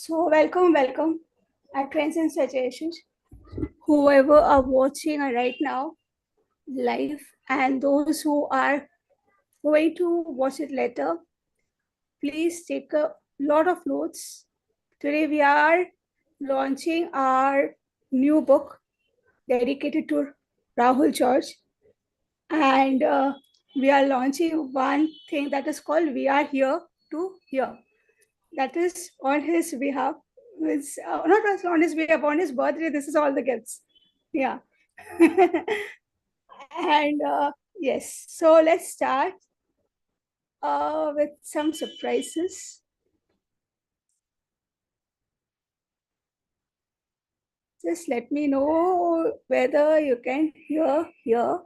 So welcome at Trends and Suggestions. Whoever are watching right now live and those who are going to watch it later, please take a lot of notes. Today we are launching our new book dedicated to Rahul George, and we are launching one thing that is called "We Are Here to Hear." That is on his behalf. It's not on his behalf, on his birthday. This is all the gifts. Yeah. And yes, so let's start with some surprises. Just let me know whether you can hear here.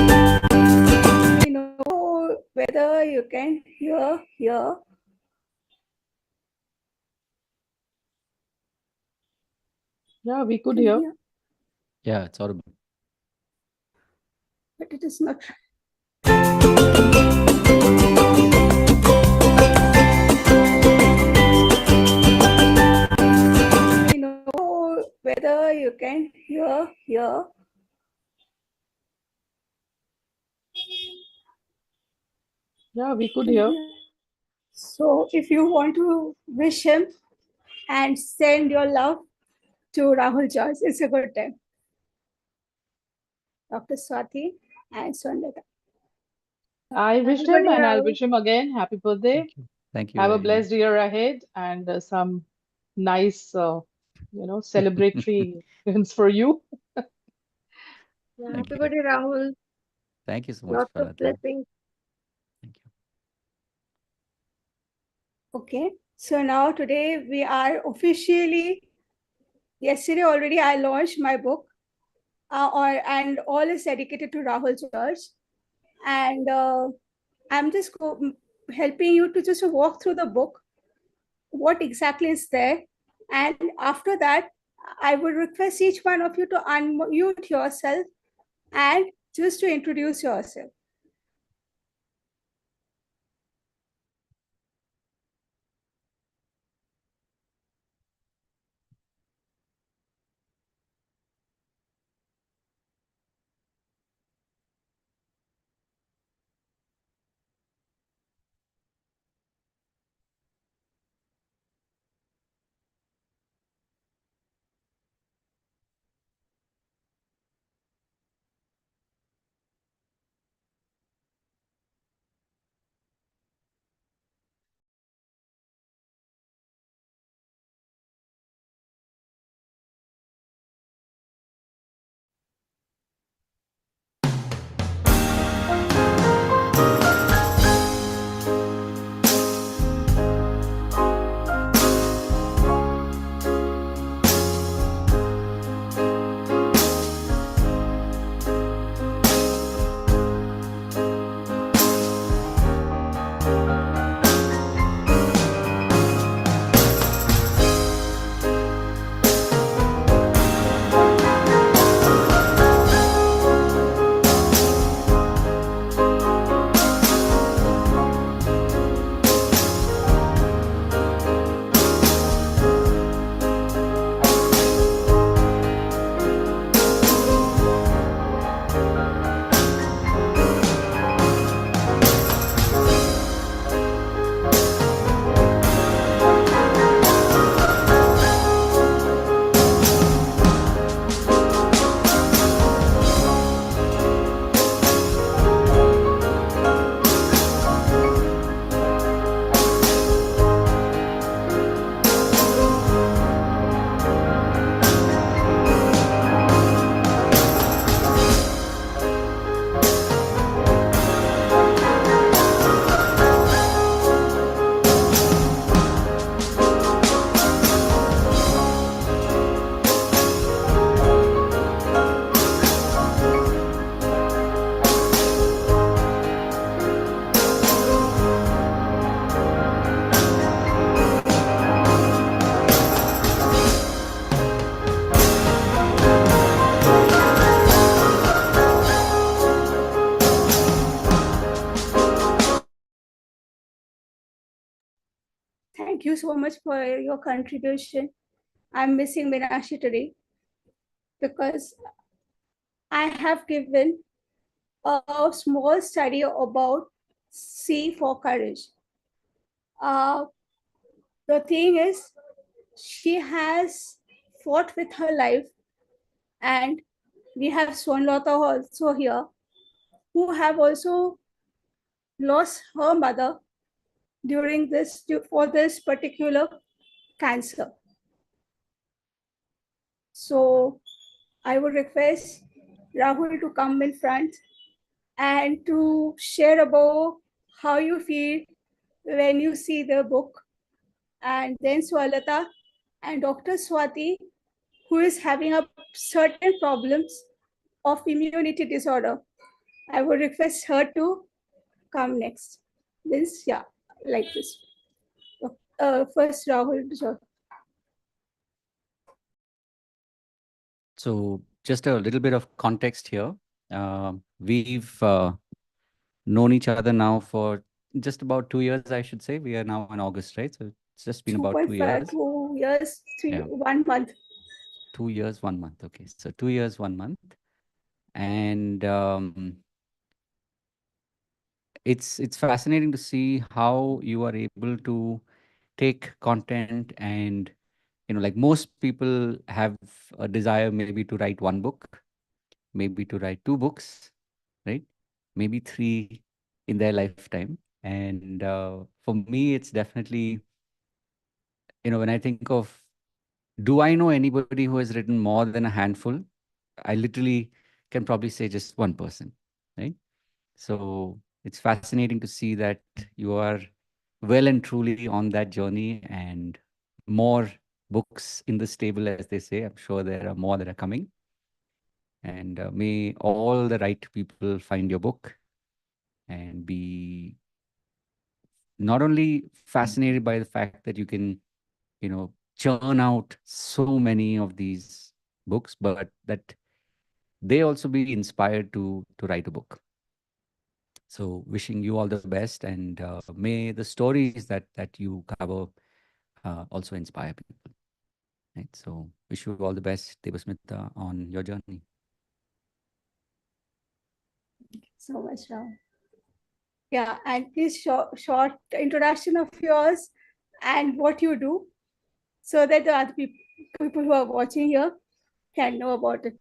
Let me know whether you can hear here. Yeah, we could hear. Yeah, it's audible. But it is not. Let me know whether you can hear here. Yeah, we could hear. So if you want to wish him and send your love to Rahul George, it's a good time. Dr.Swati and Swarnlata. I wished him and I'll wish him again happy birthday. Thank you Have a very blessed year ahead and some nice, celebratory events for you. Yeah, happy birthday, Rahul. Thank you so much Lots for of that. blessings. Thank you. Okay, so now today we are officially, yesterday already I launched my book and all is dedicated to Rahul George. And I'm just helping you to just walk through the book, what exactly is there. And after that, I would request each one of you to unmute yourself and just to introduce yourself. Thank you so much for your contribution. I'm missing Meenakshi today because I have given a small study about C for courage. The thing is, she has fought with her life, and we have Swarnlata also here, who have also lost her mother during this for this particular cancer. So I would request Rahul to come in front and to share about how you feel when you see the book. And then Swarnlata and Dr. Swati, who is having a certain problems of immunity disorder. I would request her to come next. This, yeah, like this. First, Rahul. So just a little bit of context here. We've known each other now for just about 2 years, I should say. We are now in August, right? So it's just been about 2 years. 2 years, 1 month. 2 years, 1 month. Okay, so 2 years, 1 month. And it's fascinating to see how you are able to take content and, like most people have a desire maybe to write one book, maybe to write 2 books, right? Maybe 3 in their lifetime. And for me, it's definitely, when I think of, do I know anybody who has written more than a handful? I literally can probably say just one person, right? So it's fascinating to see that you are well and truly on that journey, and more books in the stable, as they say. I'm sure there are more that are coming. And may all the right people find your book and be not only fascinated by the fact that you can, churn out so many of these books, but that they also be inspired to write a book. So wishing you all the best, and may the stories that you cover also inspire people. Right. So wish you all the best, DEBASMITA, on your journey. So much, Rahul. Yeah, and please short introduction of yours and what you do, so that the other people who are watching here can know about it.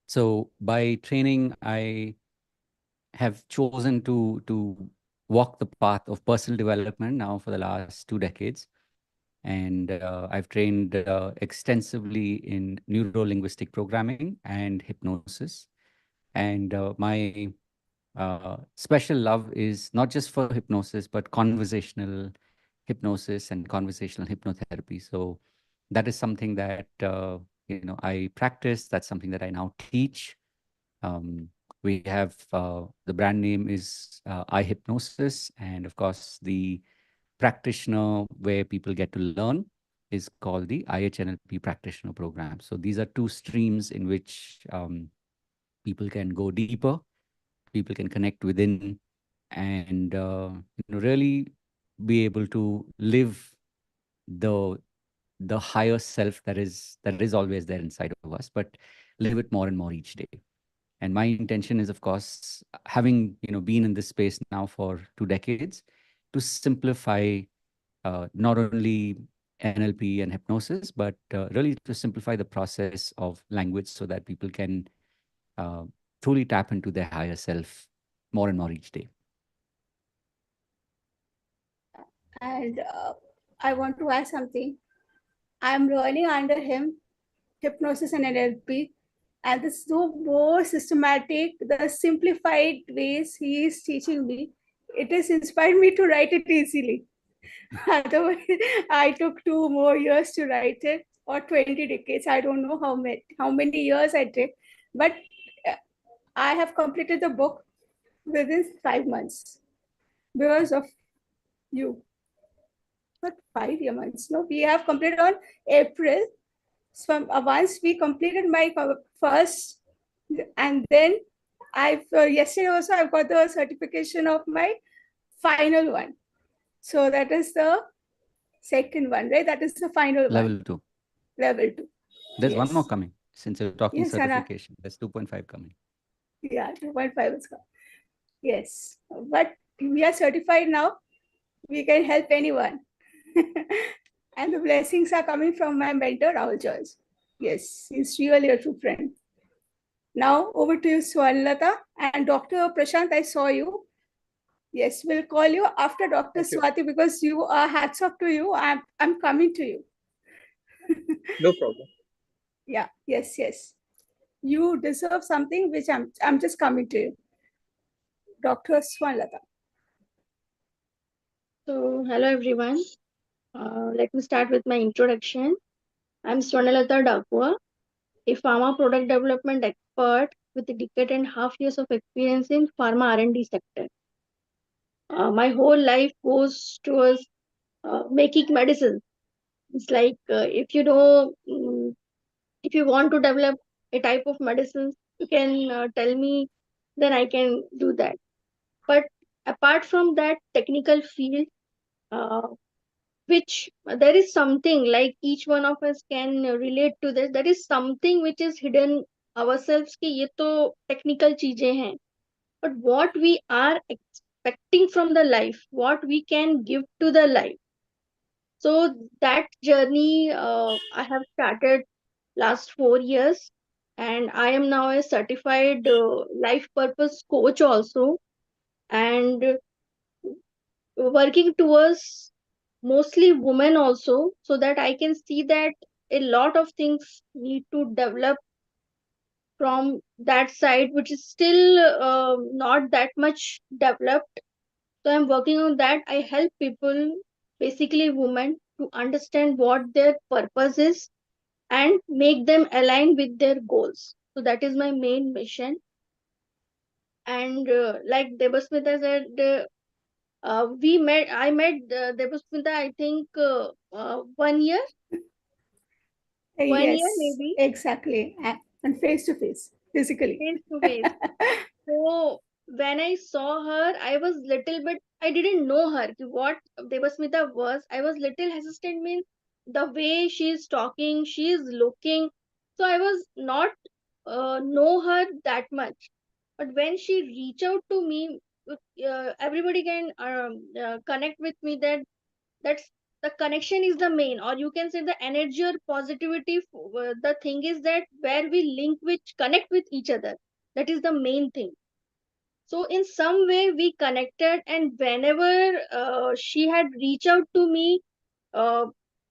So by training, I have chosen to walk the path of personal development now for the last 2 decades. And I've trained extensively in neuro-linguistic programming and hypnosis. And my special love is not just for hypnosis, but conversational hypnosis and conversational hypnotherapy. So that is something that I practice. That's something that I now teach. We have the brand name is iHypnosis, and of course the practitioner where people get to learn is called the IHNLP practitioner program. So these are 2 streams in which people can go deeper, people can connect within, and really be able to live the higher self that is always there inside of us, but live it more and more each day. And my intention is, of course, having been in this space now for 2 decades, to simplify not only NLP and hypnosis, but really to simplify the process of language so that people can truly tap into their higher self more and more each day. And I want to add something. I'm learning under him hypnosis and NLP, and this is so more systematic, the simplified ways he is teaching me. It has inspired me to write it easily. Otherwise, I took 2 more years to write it, or 20 decades. I don't know how many years I took, but I have completed the book within 5 months because of you. But 5 months. No, we have completed on April. So once we completed my first, and then I've yesterday also I've got the certification of my final one. So that is the second one, right? That is the final Level one. 2. Level 2. There's one more Yes. coming. Since you're talking Yes, Anna. certification, there's 2.5 coming. Yeah, 2.5 is coming. Yes. But we are certified now. We can help anyone. And the blessings are coming from my mentor, Rahul Joyce. Yes, he's really a true friend. Now over to you, Swarnlata. And Dr. Prashant, I saw you. Yes, we'll call you after Dr. Thank you. Swati because you are hats off to you. I'm coming to you. No problem. Yeah, yes, yes. You deserve something which I'm just coming to you. Dr. Swarnlata. So, hello everyone. Let me start with my introduction. I'm Swarnlata Dakua, a pharma product development expert with a decade and a half years of experience in pharma R&D sector. My whole life goes towards making medicine. It's like if you know, if you want to develop a type of medicine, you can tell me, then I can do that. But apart from that technical field, uh, which there is something like each one of us can relate to this, there is something which is hidden ourselves कि ये तो technical चीजें हैं, but what we are expecting from the life, what we can give to the life. So that journey I have started last 4 years, and I am now a certified life purpose coach also, and working towards mostly women also, so that I can see that a lot of things need to develop from that side, which is still not that much developed. So I'm working on that. I help people, basically women, to understand what their purpose is and make them align with their goals. So that is my main mission. And like DEBASMITA said, I met DEBASMITA, I think 1 year, 1 year Yes, maybe, exactly. And face to face, physically. face to face. So when I saw her, I was little bit, I didn't know her, कि what Devasmita was. I was little hesitant, means the way she is talking, she is looking. So I was not know her that much. But when she reach out to me, everybody can connect with me that that's the connection is the main, or you can say the energy or positivity. The thing is that where we link, which connect with each other, that is the main thing. So in some way we connected, and whenever she had reached out to me, uh,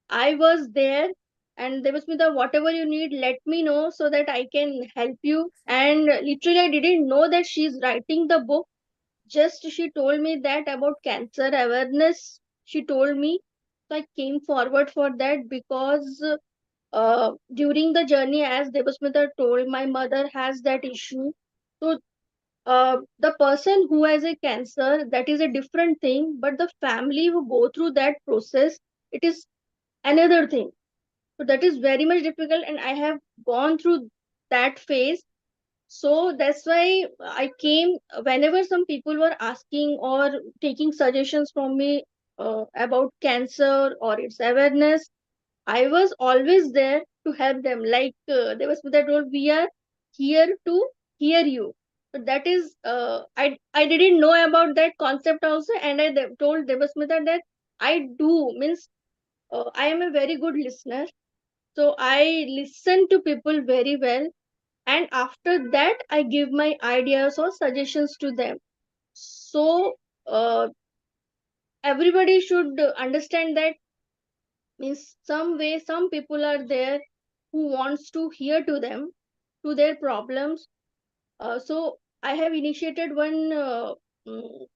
I was there, and there was me the whatever you need, let me know so that I can help you. And literally I didn't know that she's writing the book. Just she told me that about cancer awareness, she told me. So I came forward for that because during the journey, as Devasmita told, my mother has that issue. So the person who has a cancer, that is a different thing, but the family who go through that process, it is another thing. So that is very much difficult, and I have gone through that phase. So that's why I came. Whenever some people were asking or taking suggestions from me about cancer or its awareness, I was always there to help them. Like there was that role, we are here to hear you. So that is, I didn't know about that concept also, and I told Devasmita that I do, means I am a very good listener. So I listen to people very well, and after that I give my ideas or suggestions to them. So uh, everybody should understand that, means some way some people are there who wants to hear to them, to their problems. So I have initiated one mm,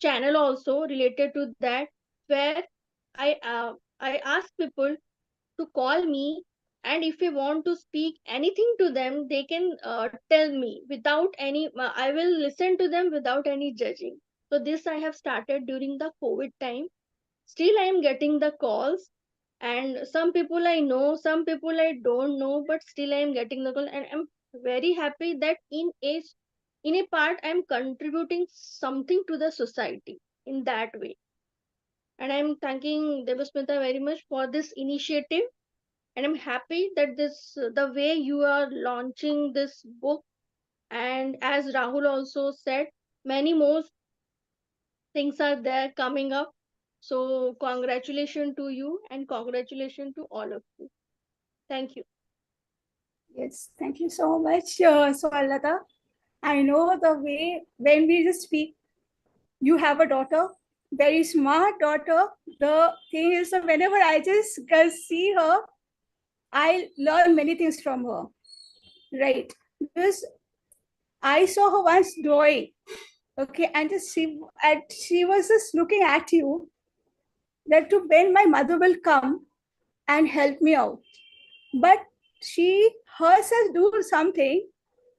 channel also related to that, where I ask people to call me, and if they want to speak anything to them, they can tell me without any. I will listen to them without any judging. So this I have started during the COVID time. Still, I am getting the calls, and some people I know, some people I don't know, but still I am getting the call, and I'm very happy that in a part I am contributing something to the society. in that way. And I'm thanking DEBASMITA very much for this initiative. And I'm happy that the way you are launching this book, and as Rahul also said, many more things are there coming up. So congratulations to you and congratulations to all of you. Thank you. Yes, thank you so much, Swarnlata. I know the way when we just speak, you have a daughter, very smart daughter. The thing is that whenever I just see her, I learn many things from her, right? Because I saw her once drawing, okay, and she was just looking at you that to when my mother will come and help me out. But she herself do something,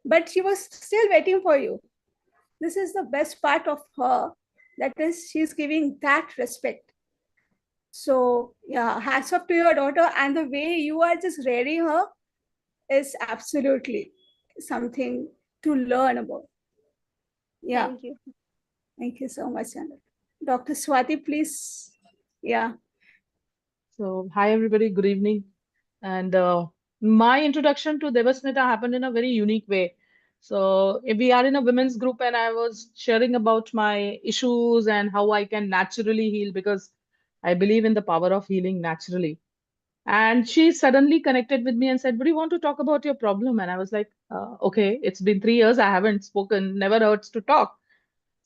but she was still waiting for you. This is the best part of her, that is she's giving that respect. So yeah, hats off to your daughter, and the way you are just rearing her is absolutely something to learn about. Yeah, Thank you. thank you so much, Chandra. Dr. Swati, please. Yeah. So, hi everybody, good evening. And my introduction to DEBASMITA happened in a very unique way. So, if we are in a women's group, and I was sharing about my issues and how I can naturally heal, because I believe in the power of healing naturally. And she suddenly connected with me and said, "Would you want to talk about your problem?" And I was like, okay, it's been 3 years, I haven't spoken, never hurts to talk.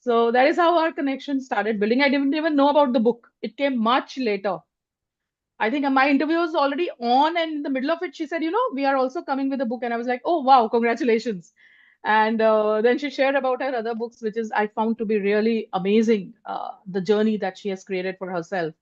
So that is how our connection started building. I didn't even know about the book, it came much later. I think my interview was already on, and in the middle of it, she said, we are also coming with a book. And I was like, oh, wow, congratulations. And then she shared about her other books, which is I found to be really amazing, the journey that she has created for herself.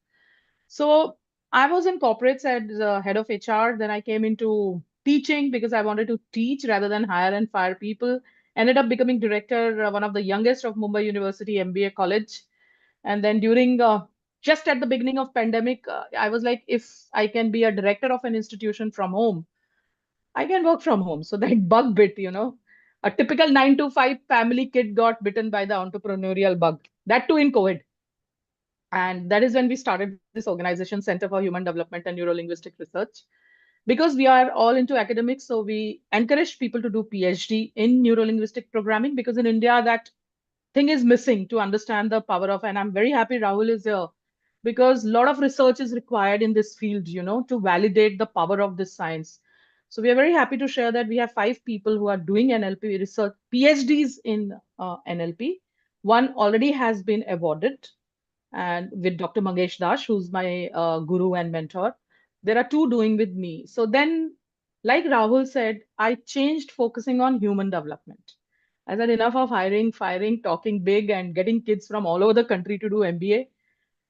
So I was in corporates as head of HR. Then I came into teaching because I wanted to teach rather than hire and fire people. Ended up becoming director, one of the youngest of Mumbai University MBA college. And then during just at the beginning of pandemic, I was like, if I can be a director of an institution from home, I can work from home. So that bug bit. A typical 9 to 5 family kid got bitten by the entrepreneurial bug. That too in COVID. And that is when we started this organization, Center for Human Development and Neurolinguistic Research. Because we are all into academics, so we encourage people to do PhD in neurolinguistic programming, because in India, that thing is missing to understand the power of, and I'm very happy Rahul is here, because a lot of research is required in this field, to validate the power of this science. So we are very happy to share that we have 5 people who are doing NLP research, PhDs in NLP. One already has been awarded, and with Dr. Mangesh Dash, who's my guru and mentor. There are 2 doing with me. So then, like Rahul said, I changed focusing on human development. I said enough of hiring, firing, talking big, and getting kids from all over the country to do MBA.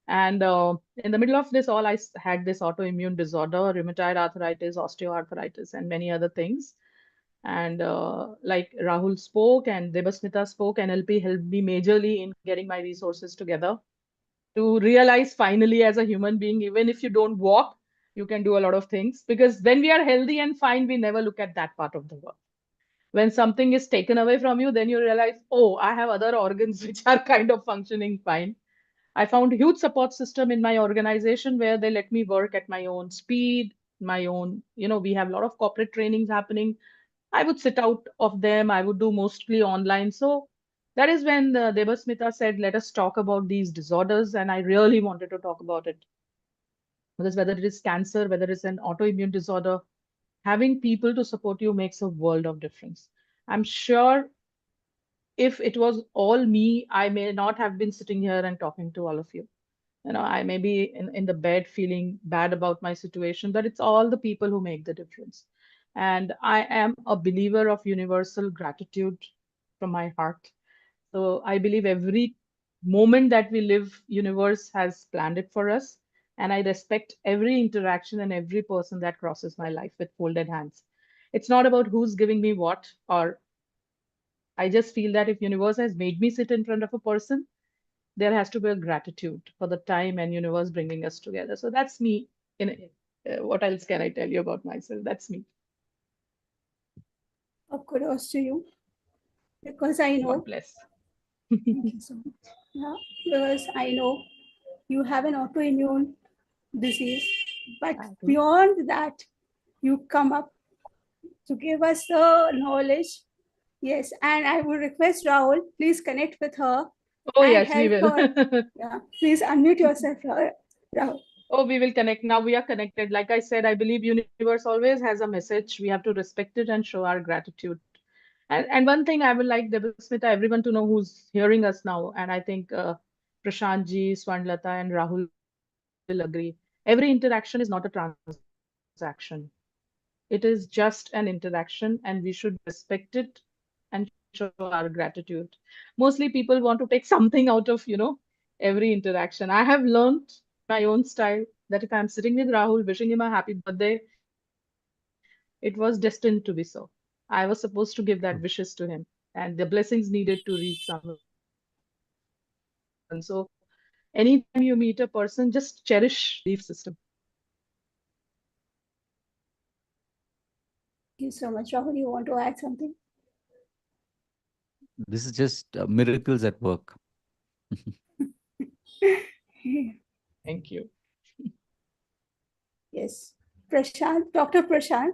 And in the middle of this all, I had this autoimmune disorder, rheumatoid arthritis, osteoarthritis, and many other things. And like Rahul spoke and DEBASMITA spoke, NLP helped me majorly in getting my resources together to realize finally as a human being, even if you don't walk, you can do a lot of things. Because when we are healthy and fine, we never look at that part of the world. When something is taken away from you, then you realize, oh, I have other organs which are kind of functioning fine. I found a huge support system in my organization where they let me work at my own speed, my own, we have a lot of corporate trainings happening. I would sit out of them. I would do mostly online. So that is when DEBASMITA said, let us talk about these disorders. And I really wanted to talk about it. Because whether it is cancer, whether it's an autoimmune disorder, having people to support you makes a world of difference. I'm sure if it was all me, I may not have been sitting here and talking to all of you. I may be in the bed feeling bad about my situation, but it's all the people who make the difference. And I am a believer of universal gratitude from my heart. So I believe every moment that we live, universe has planned it for us. And I respect every interaction and every person that crosses my life with folded hands. It's not about who's giving me what, or I just feel that if universe has made me sit in front of a person, there has to be a gratitude for the time and universe bringing us together. So that's me. What else can I tell you about myself? That's me. Of kudos to you, because I know. God bless. Thank you so much. Yeah, because I know you have an autoimmune disease, but I do. beyond that, you come up to give us the knowledge. Yes, and I would request Rahul, please connect with her Oh, and yes, we help will. her. Yeah, please unmute yourself, Rahul. Oh, we will connect. Now we are connected. Like I said, I believe universe always has a message. We have to respect it and show our gratitude. And one thing I would like Debasmita, everyone to know who's hearing us now, and I think Prashant ji, Swarnlata, and Rahul will agree. Every interaction is not a transaction. It is just an interaction, and we should respect it and show our gratitude. Mostly people want to take something out of, every interaction. I have learned in my own style that if I'm sitting with Rahul, wishing him a happy birthday, it was destined to be so. I was supposed to give that wishes to him, and the blessings needed to reach someone. So anytime you meet a person, just cherish your belief system. Thank you so much. Rahul, you want to add something? This is just miracles at work. Thank you. Yes. Prashant, Dr. Prashant.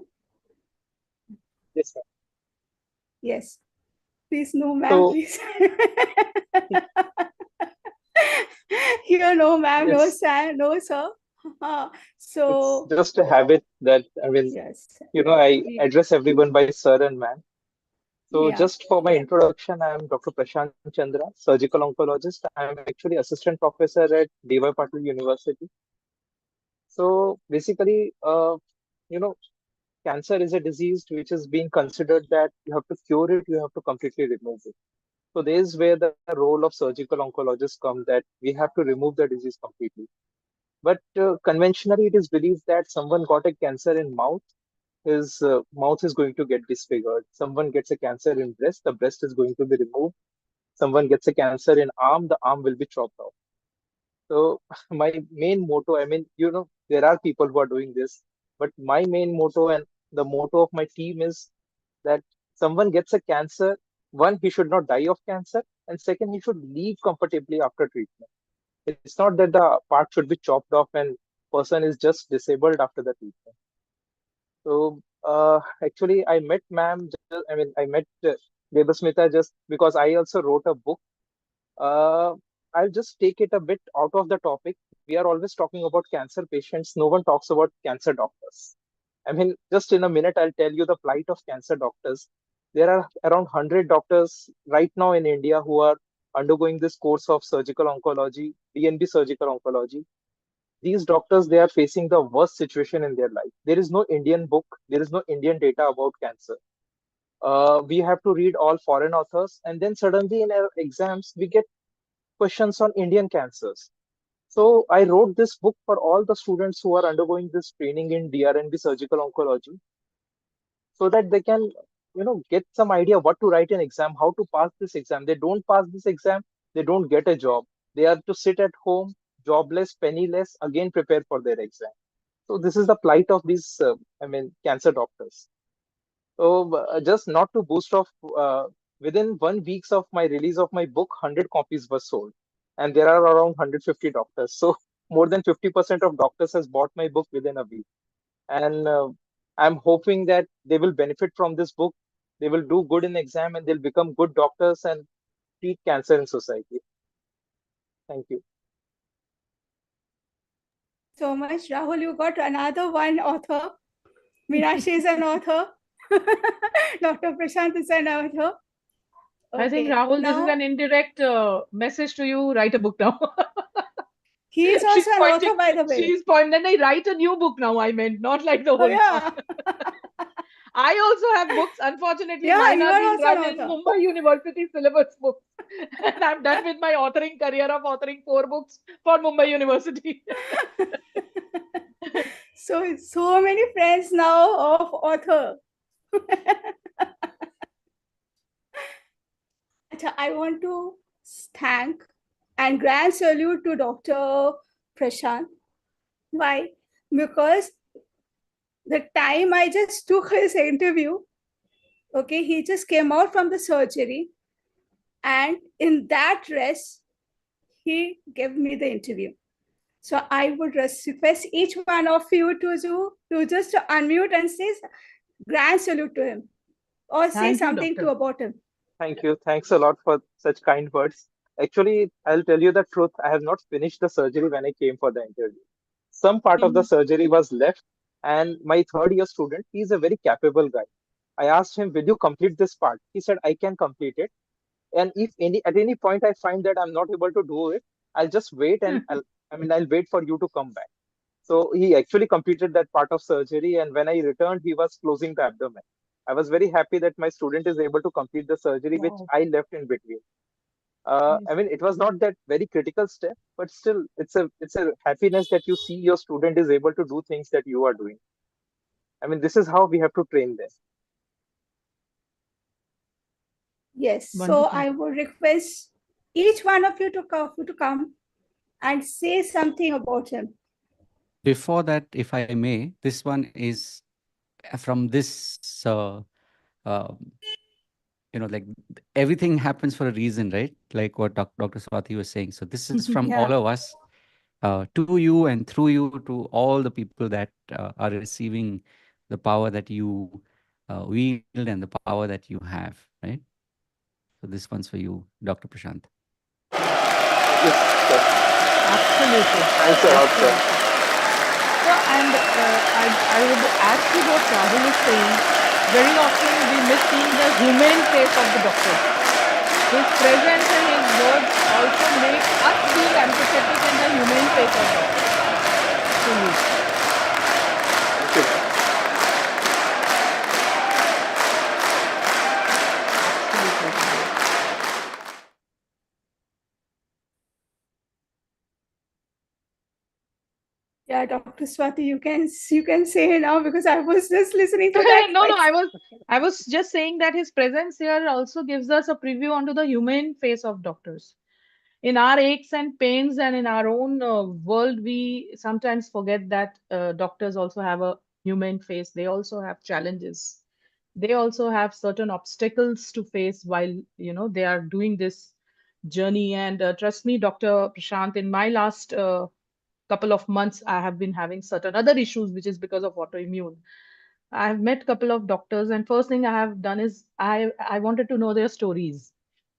Yes, ma'am. Yes. Please, no, ma'am, So, please. Here, no, ma'am, no, yes, sir, no, sir. it's So, just a habit that, yes. I We, address everyone by sir and ma'am. So, yeah. just for my introduction, I am Dr. Prashant Chandra, surgical oncologist. I am actually assistant professor at DY University. So, basically, cancer is a disease which is being considered that you have to cure it, you have to completely remove it. So, there is where the role of surgical oncologists come, that we have to remove the disease completely. But conventionally, it is believed that someone got a cancer in mouth, his mouth is going to get disfigured. Someone gets a cancer in breast, the breast is going to be removed. Someone gets a cancer in arm, the arm will be chopped off. So my main motto, there are people who are doing this, but my main motto and the motto of my team is that someone gets a cancer, one, he should not die of cancer, and second, he should live comfortably after treatment. It's not that the part should be chopped off and person is just disabled after the treatment. So actually, I met ma'am. I met Debasmita just because I also wrote a book. Uh, I'll just take it a bit out of the topic. We are always talking about cancer patients. No one talks about cancer doctors. Just in a minute, I'll tell you the plight of cancer doctors. There are around 100 doctors right now in India who are undergoing this course of surgical oncology, DNB surgical oncology. These doctors, they are facing the worst situation in their life. There is no Indian book, there is no Indian data about cancer. We have to read all foreign authors, and then suddenly in our exams we get questions on Indian cancers. So I wrote this book for all the students who are undergoing this training in DRNB surgical oncology, so that they can get some idea what to write in exam, how to pass this exam. They don't pass this exam, they don't get a job. They are to sit at home, jobless, penniless, again prepare for their exam. So this is the plight of these cancer doctors. So just not to boast off, within 1 week of my release of my book, 100 copies were sold, and there are around 150 doctors. So more than 50% of doctors has bought my book within a week, and I'm hoping that they will benefit from this book. They will do good in exam and they'll become good doctors and treat cancer in society. Thank you. So much. Rahul, you got another one author. Meenakshi is an author. Dr. Prashant is an author. I think, Okay. Rahul, this is Now, an indirect message to you. Write a book now. he is She's also an pointing. author, by the way. She's pointing. Then I write a new book now. I meant not like the Oh, old yeah. one. I also have books. Unfortunately, Yeah, mine you are are being also run an in author. Mumbai University syllabus books. And I'm done with my authoring career of authoring 4 books for Mumbai University. So many friends now of author. I want to thank and grand salute to Dr. Prashant. Why? Because the time I just took his interview, okay, he just came out from the surgery, and in that dress, he gave me the interview. So I would request each one of you to just unmute and say grand salute to him or say Thank you, something doctor. about him. Thank you. Thanks a lot for such kind words. Actually, I'll tell you the truth. I have not finished the surgery when I came for the interview. Some part of the surgery was left, and my third year student, he's a very capable guy. I asked him, will you complete this part? He said, I can complete it. And if at any point I find that I'm not able to do it, I'll just wait and I'll wait for you to come back. So he actually completed that part of surgery, and when I returned, he was closing the abdomen. I was very happy that my student is able to complete the surgery, which Wow. I left in between. It was not that very critical step, but still, it's a happiness that you see your student is able to do things that you are doing. This is how we have to train them. Yes. So Wonderful. I would request each one of you to come and say something about him. Before that, if I may, this one is from this, like everything happens for a reason, right? Like what Dr. Swati was saying. So this is from all Yeah. of us to you and through you to all the people that are receiving the power that you wield and the power that you have, right? So this one's for you, Dr. Prashant. Yes, sir. Absolutely. Thanks a lot, sir. So, and I would add to what Rahul is saying. Very often we miss seeing the humane face of the doctor. His presence and his words also make us feel empathetic in the humane face of doctor. Salute. Thank you. Absolutely. Yeah, Dr. Swati, you can say now because I was just listening to that. No, I was just saying that his presence here also gives us a preview onto the humane face of doctors. In our aches and pains and in our own world, we sometimes forget that doctors also have a humane face. They also have challenges. They also have certain obstacles to face while they are doing this journey. And trust me, Dr. Prashant, in my last couple of months, I have been having certain other issues, which is because of autoimmune. I have met a couple of doctors, and first thing I have done is I wanted to know their stories.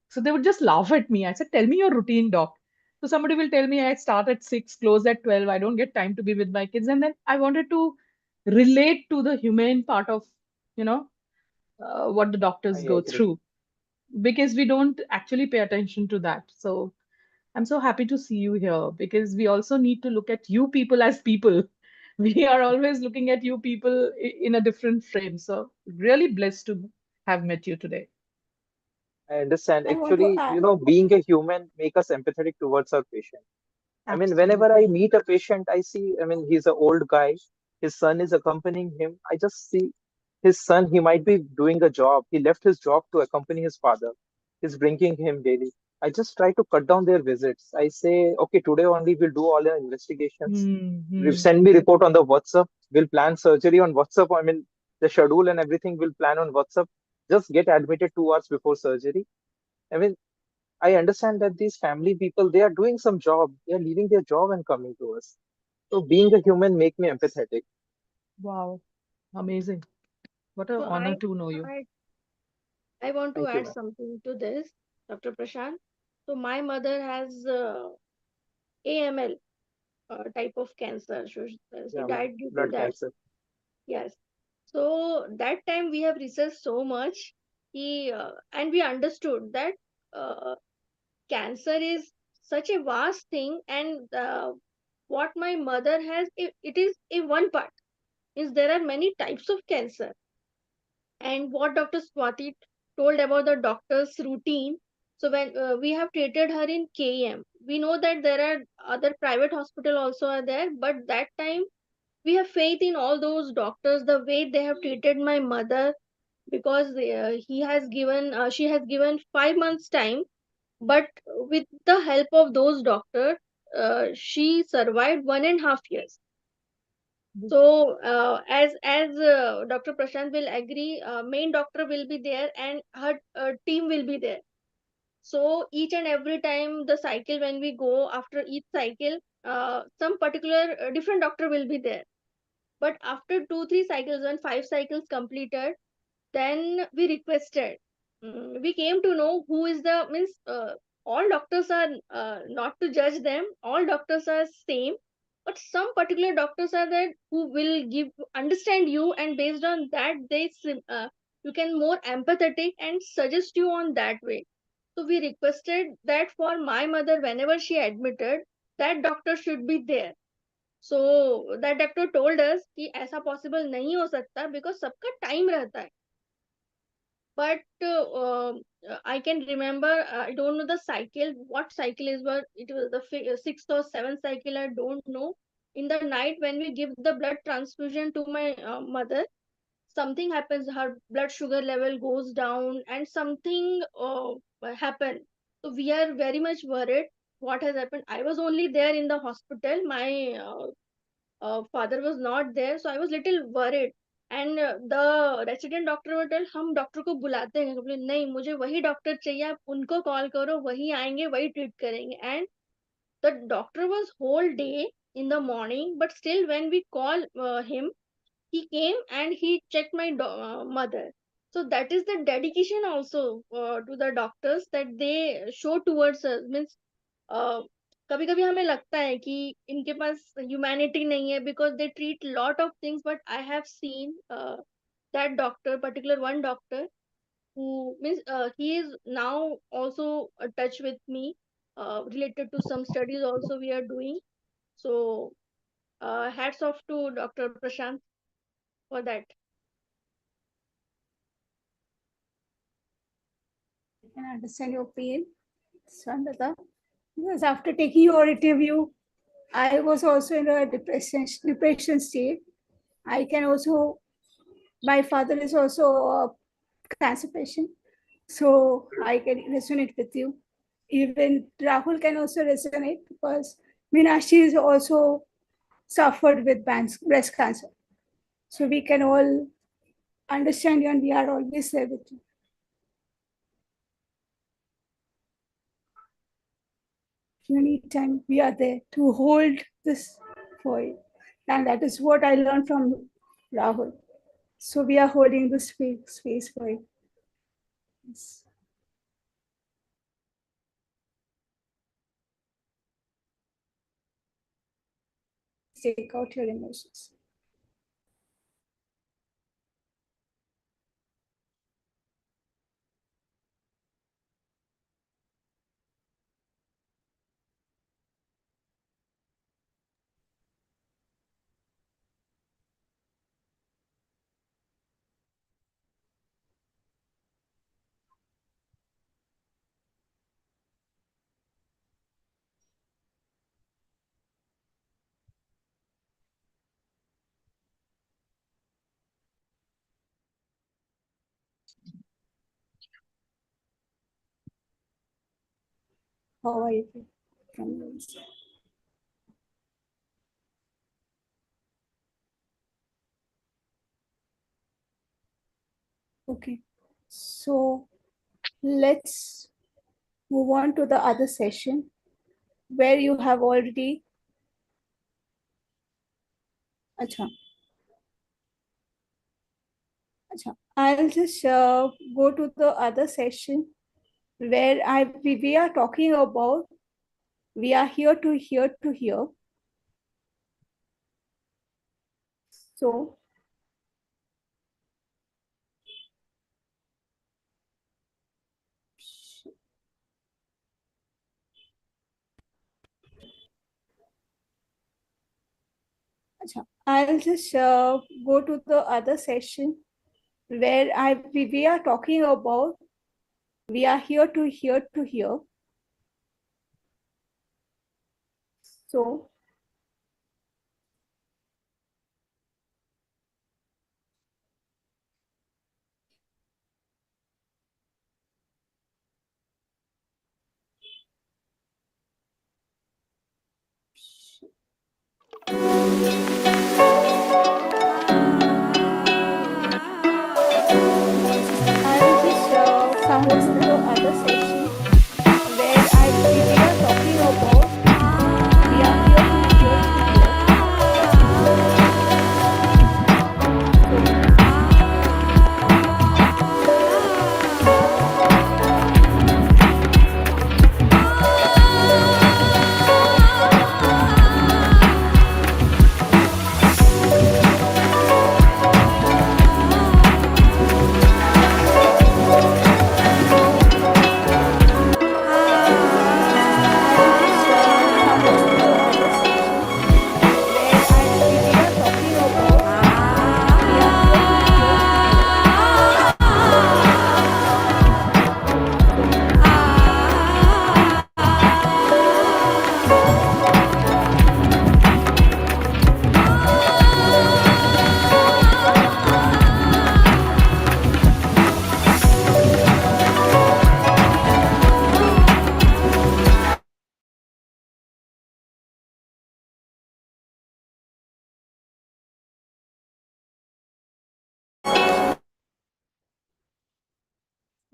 So they would just laugh at me. I said, "Tell me your routine, doc." So somebody will tell me I start at 6, close at 12. I don't get time to be with my kids, and then I wanted to relate to the humane part of you know what the I doctors go agree. through because we don't actually pay attention to that. So I'm so happy to see you here because we also need to look at you people as people. We are always looking at you people in a different frame. So really blessed to have met you today. I understand. I want to Actually, add. being a human make us empathetic towards our patient. Whenever I Absolutely. meet a patient, I see, he's an old guy. His son is accompanying him. I just see his son, he might be doing a job. He left his job to accompany his father. He's bringing him daily. I just try to cut down their visits. I say, okay, today only we'll do all the investigations. Hmm. Send me report on the WhatsApp. We'll plan surgery on WhatsApp. The schedule and everything we'll plan on WhatsApp. Just get admitted 2 hours before surgery. I mean, I understand that these family people, they are doing some job. They are leaving their job and coming to us. So being a human make me empathetic. Wow. Amazing. What an So honor to know you. I want to Thank you, add ma'am. something to this, Dr. Prashant. So my mother has AML type of cancer. She Yeah, ma'am. died due to Blood that. cancer. Yes. So that time we have researched so much, and we understood that uh, cancer is such a vast thing, and what my mother has, it is a one part. Is there are many types of cancer, and what Dr. Swati told about the doctor's routine. So when we have treated her in KM, we know that there are other private hospital also are there, but that time we have faith in all those doctors, the way they have treated my mother, because she has given 5 months time, but with the help of those doctors, she survived 1.5 years. So as Dr. Prashant will agree, main doctor will be there and her team will be there. So each and every time the cycle, when we go after each cycle, some particular different doctor will be there. But after 2-3 cycles, when 5 cycles completed, then we requested. We came to know who is the means. All doctors are, not to judge them. All doctors are same, but some particular doctors are that who will give understand you, and based on that you can more empathetic and suggest you on that way. So we requested that for my mother, whenever she admitted, that doctor should be there. So that doctor told us कि ऐसा possible नहीं हो सकता because सबका time रहता है. But I can remember, I don't know the cycle, what cycle is, but it was the sixth or seventh cycle, I don't know. In the night when we give the blood transfusion to my mother, something happens, her blood sugar level goes down and something happened. So we are very much worried what has happened. I was only there in the hospital, my father was not there, so I was little worried. And the resident doctor would tell, हम doctor को बुलाते हैं. बोले नहीं, मुझे वही doctor चाहिए, आप उनको कॉल करो, वही आएंगे, वही ट्रीट करेंगे. And the doctor was whole day in the morning, but still when we call him, he came and he checked my mother. So that is the dedication also to the doctors that they show towards us. Means कभी कभी हमें लगता है कि इनके पास humanity नहीं है, because they treat lot of things, but I have seen that doctor, particular one doctor, who means he is now also touch with me, related to some studies also we are doing. So hats off to Dr. Prashant for that. I can understand your pain, Swarnlata, because after taking your interview, I was also in a depression state. I can also, my father is also a cancer patient, so I can resonate with you. Even Rahul can also resonate because Meenakshi is also suffered with breast cancer. So we can all understand you and we are always there with you. If you need time, we are there to hold this for you. And that is what I learned from Rahul. So we are holding this space for you. Yes. Take out your emotions. How are you from your inside? Okay, so let's move on to the other session where you have already. Acha. I'll just go to the other session where we are talking about we are here to hear. So I'll just go to the other session where we are talking about we are here to hear. So I'll just sound us to the other session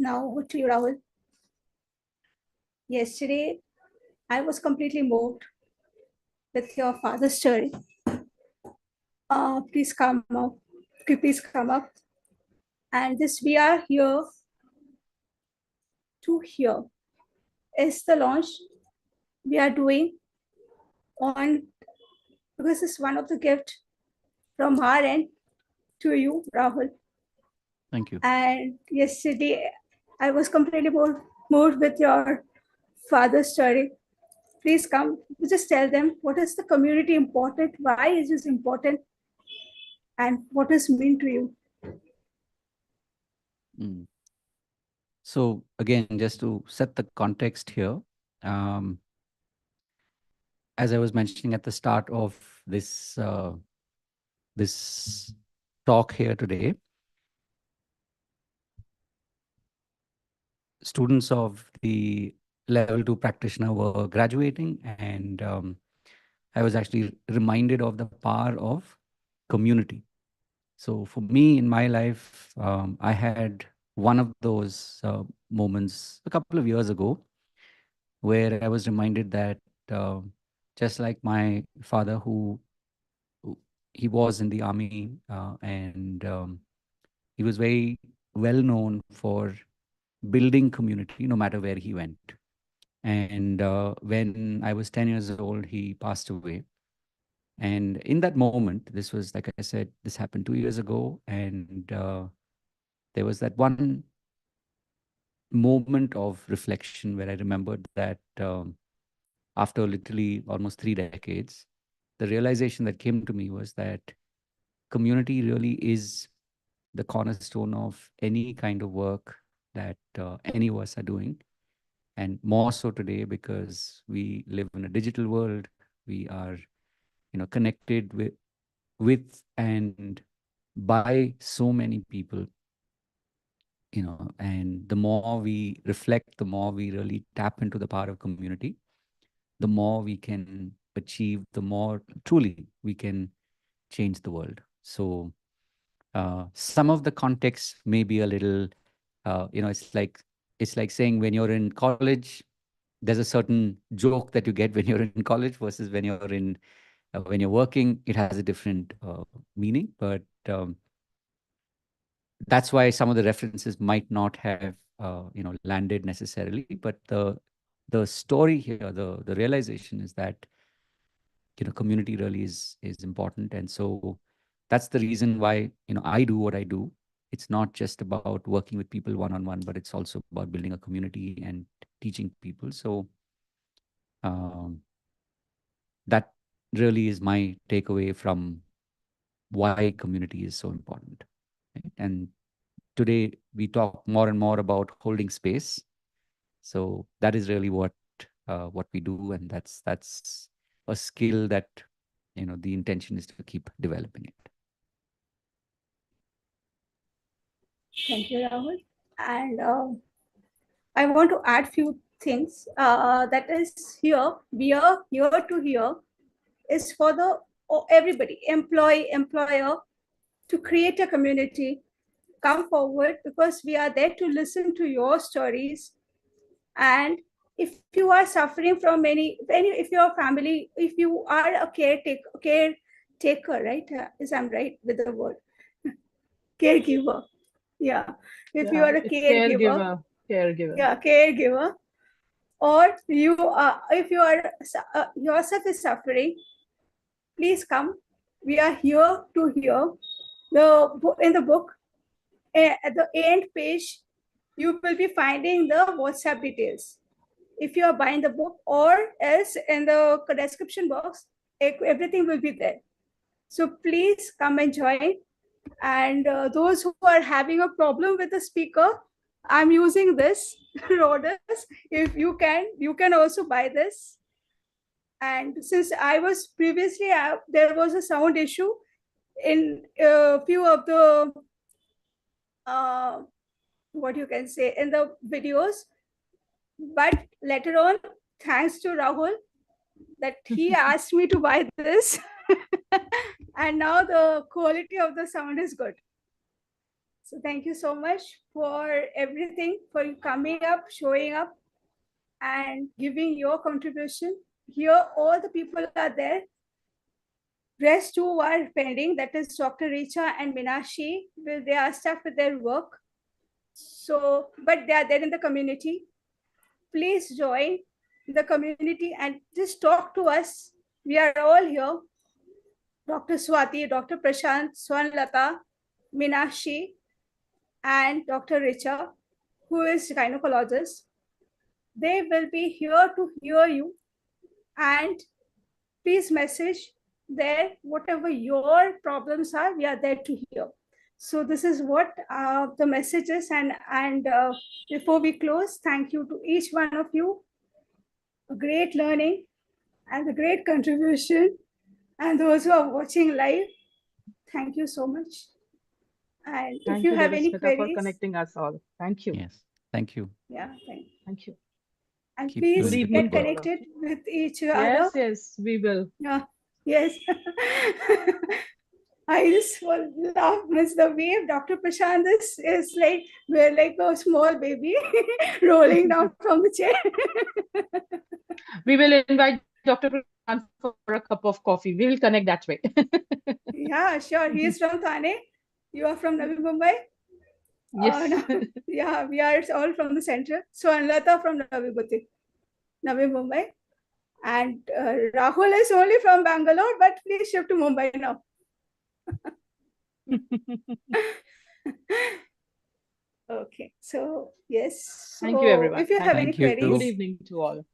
Now, over to you, Rahul. Yesterday, I was completely moved with your father's story. Please come up. Please come up. And this we are here to hear is the launch we are doing on, because it's one of the gifts from our end to you, Rahul. Thank you. And yesterday, I was completely moved with your father's story. Please come, just tell them what is the community important, why is this important, and what is mean to you. So again, just to set the context here, as I was mentioning at the start of this this talk here today, students of the level 2 practitioner were graduating, and I was actually reminded of the power of community. So for me in my life, I had one of those moments a couple of years ago where I was reminded that just like my father, who he was in the army, and he was very well known for building community no matter where he went. And when I was 10 years old, he passed away. And in that moment, this was, like I said, this happened 2 years ago. And there was that one moment of reflection where I remembered that after literally almost 3 decades, the realization that came to me was that community really is the cornerstone of any kind of work that any of us are doing. And more so today, because we live in a digital world, we are, connected with and by so many people, and the more we reflect, the more we really tap into the power of community, the more we can achieve, the more truly we can change the world. So some of the context may be a little, it's like saying when you're in college, there's a certain joke that you get when you're in college versus when you're working. It has a different meaning, but that's why some of the references might not have landed necessarily. But the story here, the realization is that community really is important. And so that's the reason why I do what I do. It's not just about working with people one-on-one, but it's also about building a community and teaching people. So that really is my takeaway from why community is so important. Right? And today we talk more and more about holding space. So that is really what we do, and that's a skill that the intention is to keep developing it. Thank you, Rahul. And I want to add few things. That is here, we are here to hear is for the everybody, employee, employer, to create a community. Come forward, because we are there to listen to your stories. And if you are suffering from if your family, if you are a caretaker, right? Is I'm right with the word? Caregiver. Yeah. If you are a caregiver. Yeah, caregiver. Or you are, if you are yourself is suffering, please come. We are here to hear. In the book, at the end page, you will be finding the WhatsApp details. If you are buying the book, or else in the description box, everything will be there. So please come and join. And those who are having a problem with the speaker, I'm using this Rhodes. If you can also buy this. And since I was previously, there was a sound issue in a few of the what you can say in the videos, but later on, thanks to Rahul, that he asked me to buy this, and now the quality of the sound is good. So thank you so much for everything, for coming up, showing up, and giving your contribution. Here, all the people are there. Rest two are pending. That is Dr. Richa and Meenakshi. They are stuck with their work. So, but they are there in the community. Please join the community and just talk to us. We are all here. Dr. Swati, Dr. Prashant, Swarnlata, Meenakshi, and Dr. Richa, who is gynecologist. They will be here to hear you, and please message there whatever your problems are. We are there to hear. So this is what the message is, and before we close, thank you to each one of you. A great learning and a great contribution, and those who are watching live, thank you so much. And Thank if you have any DEBASMITA, queries, for connecting us all. Thank you. Yes. Thank you. yeah, Thank you. and Keep please doing the evening get good work. connected with each other. Yes, yes, we will. Yeah, yes. I just love miss the way Dr. Prashant is like, we're like a small baby rolling down from the chair. We will invite Dr. Prashant for a cup of coffee. We will connect that way. Yeah, sure. He is from Thane. You are from Navi Mumbai. Yes. No. Yeah, we are all from the center. Swarnlata from Navi Mumbai. And Rahul is only from Bangalore, but please shift to Mumbai now. Okay, so yes. Thank you, So everyone. if you Thank have you. any Thank you. queries, Good evening to all.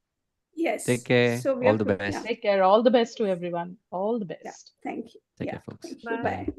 yes. Take care. So we All are the yeah. best. Take care. All the best to everyone. All the Yeah, best. thank you. Take Yeah, care, folks. thank you. Bye. Bye.